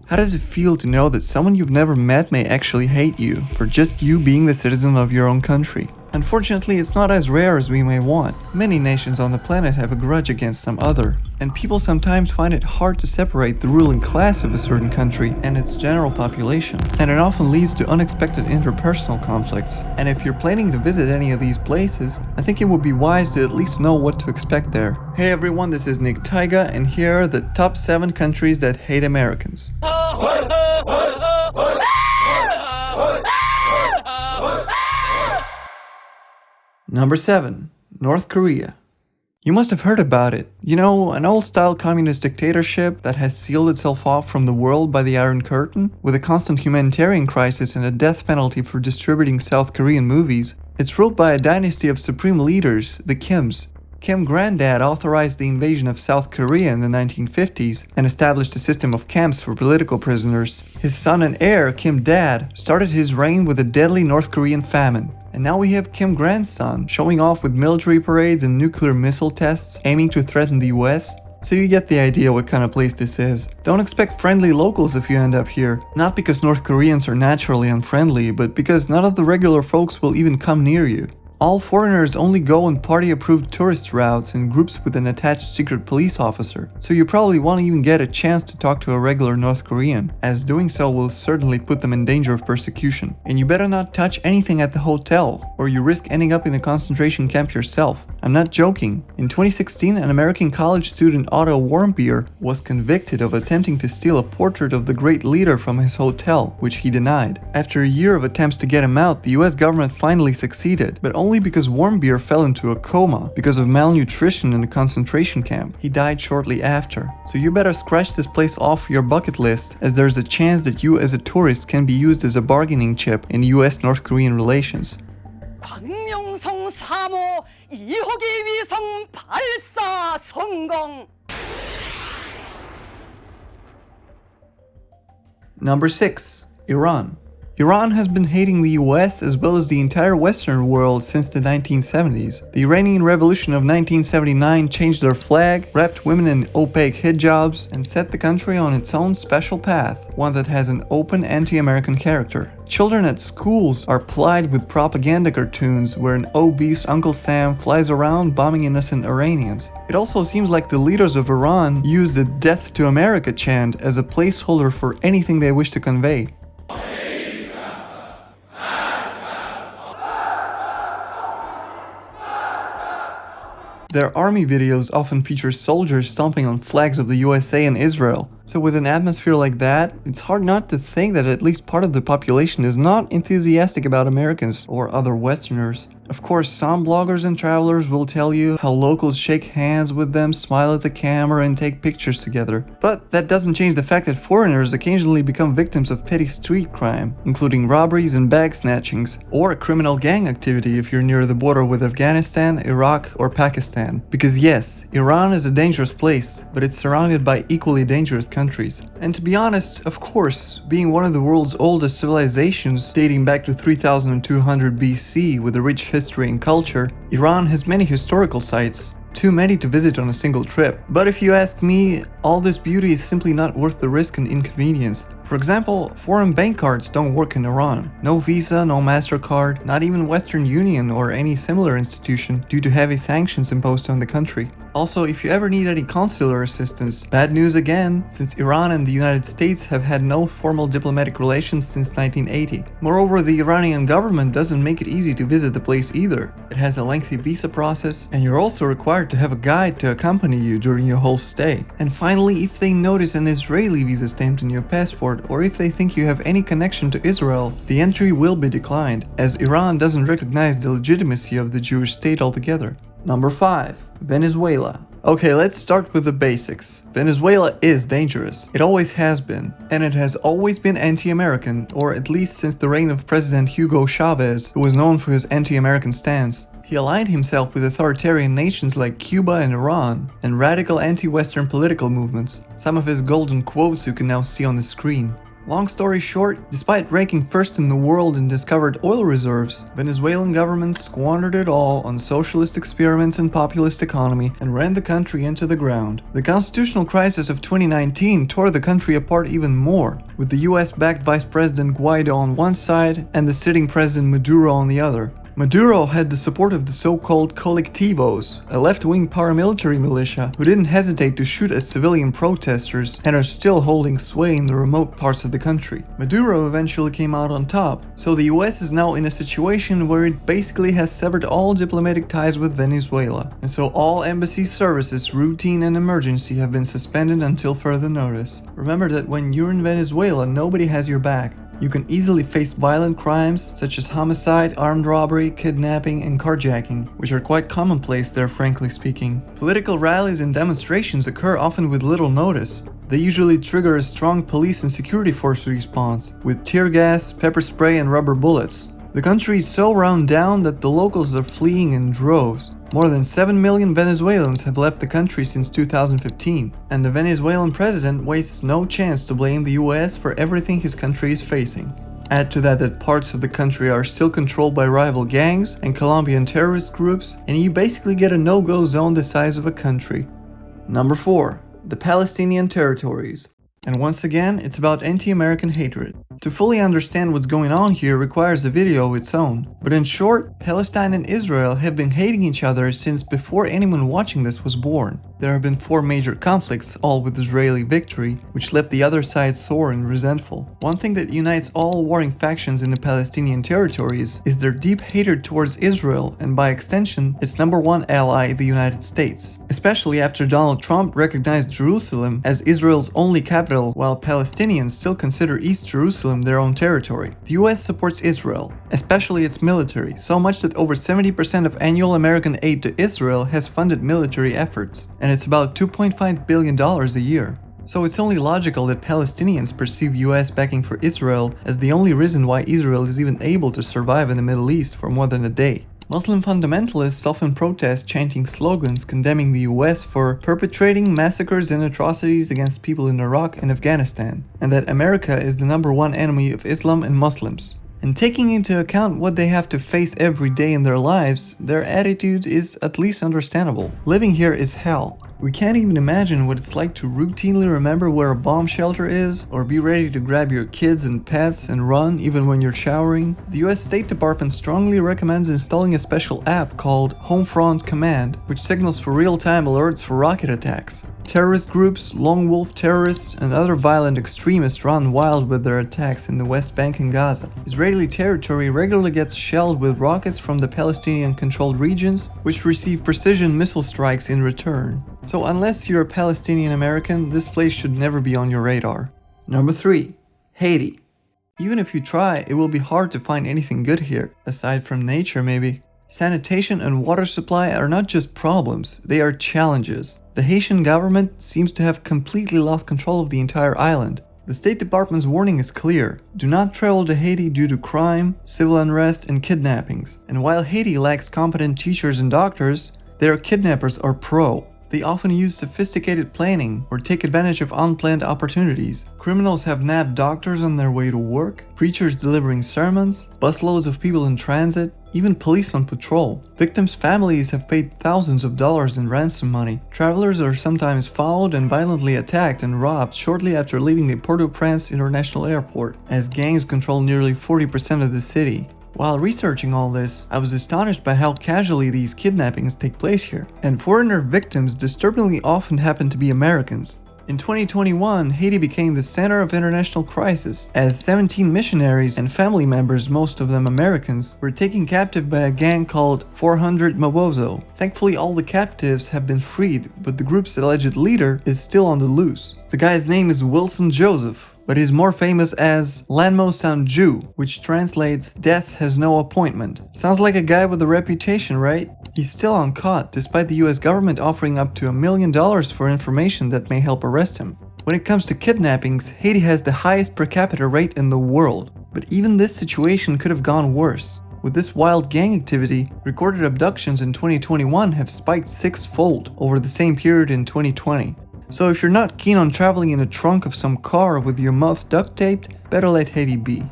How does it feel to know that someone you've never met may actually hate you for just you being the citizen of your own country? Unfortunately, it's not as rare as we may want. Many nations on the planet have a grudge against some other, and people sometimes find it hard to separate the ruling class of a certain country and its general population, and it often leads to unexpected interpersonal conflicts. And if you're planning to visit any of these places, I think it would be wise to at least know what to expect there. Hey everyone, this is Nick Taiga, and here are the top 7 countries that hate Americans. Number 7. North Korea. You must have heard about it. You know, an old-style communist dictatorship that has sealed itself off from the world by the Iron Curtain, with a constant humanitarian crisis and a death penalty for distributing South Korean movies. It's ruled by a dynasty of supreme leaders, the Kims. Kim Granddad authorized the invasion of South Korea in the 1950s and established a system of camps for political prisoners. His son and heir, Kim Dad, started his reign with a deadly North Korean famine. And now we have Kim Grandson showing off with military parades and nuclear missile tests aiming to threaten the US. So you get the idea what kind of place this is. Don't expect friendly locals if you end up here. Not because North Koreans are naturally unfriendly, but because none of the regular folks will even come near you. All foreigners only go on party-approved tourist routes in groups with an attached secret police officer, so you probably won't even get a chance to talk to a regular North Korean, as doing so will certainly put them in danger of persecution. And you better not touch anything at the hotel, or you risk ending up in a concentration camp yourself. I'm not joking. In 2016, an American college student, Otto Warmbier, was convicted of attempting to steal a portrait of the great leader from his hotel, which he denied. After a year of attempts to get him out, the US government finally succeeded, but only because Warmbier fell into a coma because of malnutrition in a concentration camp. He died shortly after. So you better scratch this place off your bucket list, as there's a chance that you as a tourist can be used as a bargaining chip in US-North Korean relations. 광명성 3호 2호기 위성 발사 성공. Number 6. Iran. Iran has been hating the US as well as the entire Western world since the 1970s. The Iranian Revolution of 1979 changed their flag, wrapped women in opaque hijabs, and set the country on its own special path, one that has an open anti-American character. Children at schools are plied with propaganda cartoons where an obese Uncle Sam flies around bombing innocent Iranians. It also seems like the leaders of Iran use the Death to America chant as a placeholder for anything they wish to convey. Their army videos often feature soldiers stomping on flags of the USA and Israel. So with an atmosphere like that, it's hard not to think that at least part of the population is not enthusiastic about Americans or other Westerners. Of course, some bloggers and travelers will tell you how locals shake hands with them, smile at the camera, and take pictures together. But that doesn't change the fact that foreigners occasionally become victims of petty street crime, including robberies and bag snatchings, or criminal gang activity if you're near the border with Afghanistan, Iraq, or Pakistan. Because yes, Iran is a dangerous place, but it's surrounded by equally dangerous countries. And to be honest, of course, being one of the world's oldest civilizations, dating back to 3200 BC with a rich history and culture, Iran has many historical sites, too many to visit on a single trip. But if you ask me, all this beauty is simply not worth the risk and inconvenience. For example, foreign bank cards don't work in Iran. No Visa, no MasterCard, not even Western Union or any similar institution due to heavy sanctions imposed on the country. Also, if you ever need any consular assistance, bad news again, since Iran and the United States have had no formal diplomatic relations since 1980. Moreover, the Iranian government doesn't make it easy to visit the place either. It has a lengthy visa process, and you're also required to have a guide to accompany you during your whole stay. And finally, if they notice an Israeli visa stamped in your passport, or if they think you have any connection to Israel, the entry will be declined, as Iran doesn't recognize the legitimacy of the Jewish state altogether. Number 5. Venezuela. Okay, let's start with the basics. Venezuela is dangerous. It always has been. And it has always been anti-American, or at least since the reign of President Hugo Chavez, who was known for his anti-American stance. He aligned himself with authoritarian nations like Cuba and Iran, and radical anti-Western political movements. Some of his golden quotes you can now see on the screen. Long story short, despite ranking first in the world in discovered oil reserves, Venezuelan government squandered it all on socialist experiments and populist economy and ran the country into the ground. The constitutional crisis of 2019 tore the country apart even more, with the US-backed Vice President Guaido on one side and the sitting President Maduro on the other. Maduro had the support of the so-called colectivos, a left-wing paramilitary militia who didn't hesitate to shoot at civilian protesters and are still holding sway in the remote parts of the country. Maduro eventually came out on top, so the US is now in a situation where it basically has severed all diplomatic ties with Venezuela, and so all embassy services, routine and emergency, have been suspended until further notice. Remember that when you're in Venezuela, nobody has your back. You can easily face violent crimes such as homicide, armed robbery, kidnapping, and carjacking, which are quite commonplace there, frankly speaking. Political rallies and demonstrations occur often with little notice. They usually trigger a strong police and security force response, with tear gas, pepper spray, and rubber bullets. The country is so run down that the locals are fleeing in droves. More than 7 million Venezuelans have left the country since 2015, and the Venezuelan president wastes no chance to blame the US for everything his country is facing. Add to that parts of the country are still controlled by rival gangs and Colombian terrorist groups, and you basically get a no-go zone the size of a country. Number 4. The Palestinian territories. And once again, it's about anti-American hatred. To fully understand what's going on here requires a video of its own. But in short, Palestine and Israel have been hating each other since before anyone watching this was born. There have been 4 major conflicts, all with Israeli victory, which left the other side sore and resentful. One thing that unites all warring factions in the Palestinian territories is their deep hatred towards Israel and by extension, its number one ally, the United States. Especially after Donald Trump recognized Jerusalem as Israel's only capital, while Palestinians still consider East Jerusalem their own territory. The US supports Israel, especially its military, so much that over 70% of annual American aid to Israel has funded military efforts, and it's about $2.5 billion a year. So it's only logical that Palestinians perceive US backing for Israel as the only reason why Israel is even able to survive in the Middle East for more than a day. Muslim fundamentalists often protest, chanting slogans condemning the US for perpetrating massacres and atrocities against people in Iraq and Afghanistan, and that America is the number one enemy of Islam and Muslims. And taking into account what they have to face every day in their lives, their attitude is at least understandable. Living here is hell. We can't even imagine what it's like to routinely remember where a bomb shelter is, or be ready to grab your kids and pets and run even when you're showering. The US State Department strongly recommends installing a special app called Homefront Command, which signals for real-time alerts for rocket attacks. Terrorist groups, lone wolf terrorists, and other violent extremists run wild with their attacks in the West Bank and Gaza. Israeli territory regularly gets shelled with rockets from the Palestinian-controlled regions, which receive precision missile strikes in return. So unless you're a Palestinian American, this place should never be on your radar. Number 3. Haiti. Even if you try, it will be hard to find anything good here, aside from nature maybe. Sanitation and water supply are not just problems, they are challenges. The Haitian government seems to have completely lost control of the entire island. The State Department's warning is clear. Do not travel to Haiti due to crime, civil unrest, and kidnappings. And while Haiti lacks competent teachers and doctors, their kidnappers are pro. They often use sophisticated planning or take advantage of unplanned opportunities. Criminals have nabbed doctors on their way to work, preachers delivering sermons, busloads of people in transit, even police on patrol. Victims' families have paid thousands of dollars in ransom money. Travelers are sometimes followed and violently attacked and robbed shortly after leaving the Port-au-Prince International Airport, as gangs control nearly 40% of the city. While researching all this, I was astonished by how casually these kidnappings take place here, and foreigner victims disturbingly often happen to be Americans. In 2021, Haiti became the center of international crisis, as 17 missionaries and family members, most of them Americans, were taken captive by a gang called 400 Mawozo. Thankfully, all the captives have been freed, but the group's alleged leader is still on the loose. The guy's name is Wilson Joseph, but he's more famous as Lanmo Sanju, which translates "Death has no appointment." Sounds like a guy with a reputation, right? He's still uncaught, despite the US government offering up to $1 million for information that may help arrest him. When it comes to kidnappings, Haiti has the highest per capita rate in the world. But even this situation could have gone worse. With this wild gang activity, recorded abductions in 2021 have spiked 6-fold over the same period in 2020. So if you're not keen on traveling in the trunk of some car with your mouth duct taped, better let Haiti be.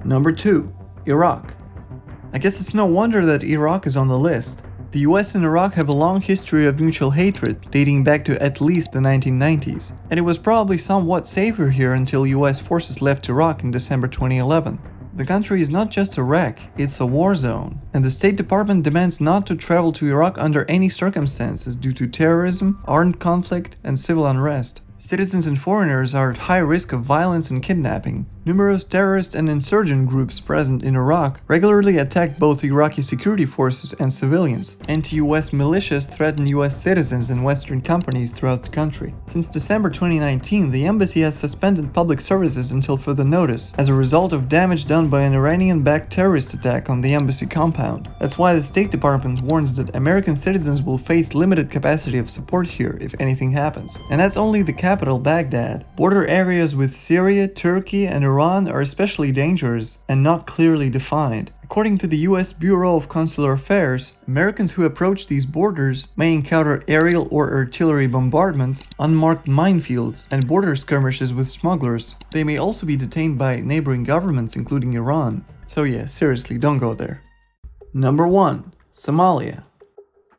Number 2. Iraq. I guess it's no wonder that Iraq is on the list. The US and Iraq have a long history of mutual hatred, dating back to at least the 1990s, and it was probably somewhat safer here until US forces left Iraq in December 2011. The country is not just a wreck, it's a war zone, and the State Department demands not to travel to Iraq under any circumstances due to terrorism, armed conflict, and civil unrest. Citizens and foreigners are at high risk of violence and kidnapping. Numerous terrorist and insurgent groups present in Iraq regularly attack both Iraqi security forces and civilians. Anti-US militias threaten US citizens and Western companies throughout the country. Since December 2019, the embassy has suspended public services until further notice, as a result of damage done by an Iranian-backed terrorist attack on the embassy compound. That's why the State Department warns that American citizens will face limited capacity of support here if anything happens. And that's only the capital, Baghdad. Border areas with Syria, Turkey, and Iran are especially dangerous and not clearly defined. According to the US Bureau of Consular Affairs, Americans who approach these borders may encounter aerial or artillery bombardments, unmarked minefields, and border skirmishes with smugglers. They may also be detained by neighboring governments, including Iran. So yeah, seriously, don't go there. Number 1. Somalia.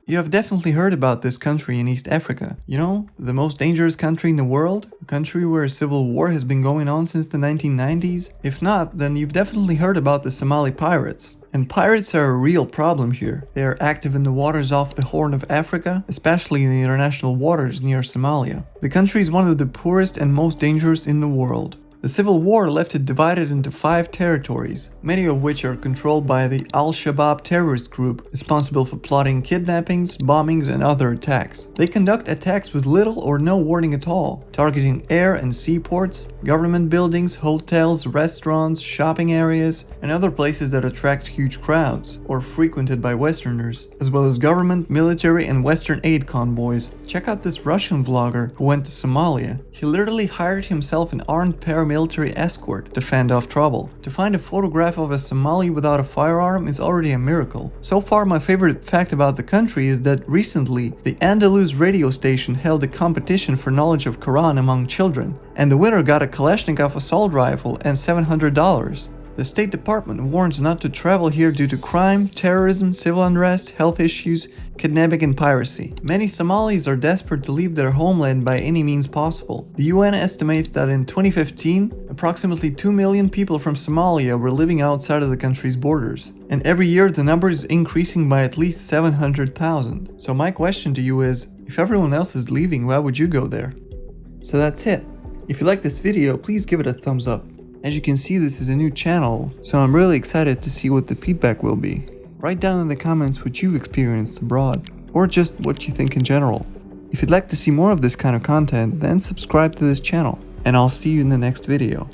You have definitely heard about this country in East Africa. You know, the most dangerous country in the world? A country where a civil war has been going on since the 1990s? If not, then you've definitely heard about the Somali pirates. And pirates are a real problem here. They are active in the waters off the Horn of Africa, especially in the international waters near Somalia. The country is one of the poorest and most dangerous in the world. The civil war left it divided into 5 territories, many of which are controlled by the Al-Shabaab terrorist group, responsible for plotting kidnappings, bombings, and other attacks. They conduct attacks with little or no warning at all, targeting air and seaports, government buildings, hotels, restaurants, shopping areas, and other places that attract huge crowds, or frequented by Westerners, as well as government, military, and Western aid convoys. Check out this Russian vlogger who went to Somalia. He literally hired himself an armed paramilitary escort to fend off trouble. To find a photograph of a Somali without a firearm is already a miracle. So far, my favorite fact about the country is that recently, the Andalus radio station held a competition for knowledge of Quran among children, and the winner got a Kalashnikov assault rifle and $700. The State Department warns not to travel here due to crime, terrorism, civil unrest, health issues, kidnapping, and piracy. Many Somalis are desperate to leave their homeland by any means possible. The UN estimates that in 2015, approximately 2 million people from Somalia were living outside of the country's borders. And every year the number is increasing by at least 700,000. So my question to you is, if everyone else is leaving, why would you go there? So that's it. If you like this video, please give it a thumbs up. As you can see, this is a new channel, so I'm really excited to see what the feedback will be. Write down in the comments what you've experienced abroad, or just what you think in general. If you'd like to see more of this kind of content, then subscribe to this channel, and I'll see you in the next video.